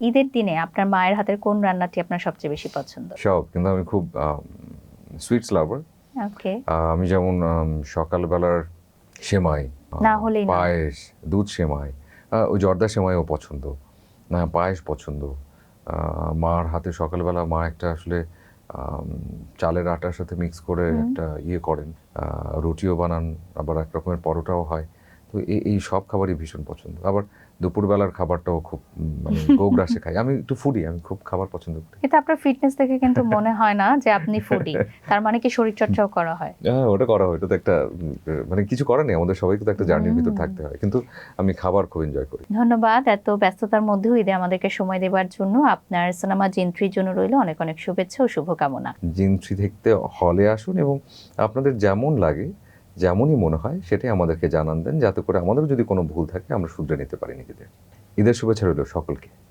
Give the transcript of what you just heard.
ঈদের দিনে আপনার মায়ের হাতের কোন রান্নাটি আপনার সবচেয়ে বেশি পছন্দ? সব, কিন্তু আমি খুব সুইটস লাভার। ওকে। আমি যেমন সকালবেলার সেমাই, না হলেই না। পায়েস, দুধ সেমাই, ওই জর্দা সেমাইও পছন্দ, পায়েস পছন্দ। মার হাতে সকালবেলা মা একটা আসলে চালের আটার সাথে মিক্স করে একটা ইয়ে করেন, রুটিও বানান, আবার এক রকমের পরোটাও হয়। তো এই সব খাবারই ভীষণ পছন্দ। আবার দুপুরবেলার খাবারটাও খুব মানে গোগ্রাসে খাই। আমি একটু ফুডি, আমি খুব খাবার পছন্দ করি। কিন্তু আপনার ফিটনেস দেখে কিন্তু মনে হয় না যে আপনি ফুডি। তার মানে কি শরীরচর্চাও করা হয়? হ্যাঁ, ওটা করা হয়। ওটা তো একটা মানে কিছু করার নেই। আমাদের সবাইকে তো একটা জার্নির ভিতর থাকতে হয়। কিন্তু আমি খাবার খুব এনজয় করি। ধন্যবাদ এত ব্যস্ততার মধ্যেও ঈদে আমাদেরকে সময় দেওয়ার জন্য। আপনার সিনেমা জিন 3 জন্য রইল অনেক অনেক শুভেচ্ছা ও শুভকামনা। জিন 3 দেখতে হলে আসুন এবং আপনাদের যেমন লাগে, যেমনই মনে হয় সেটাই আমাদেরকে জানান দেন, যাতে করে আমাদেরও যদি কোনো ভুল থাকে আমরা শুধরে নিতে পারি নিজেদের। ঈদের শুভেচ্ছা রইল সকলকে।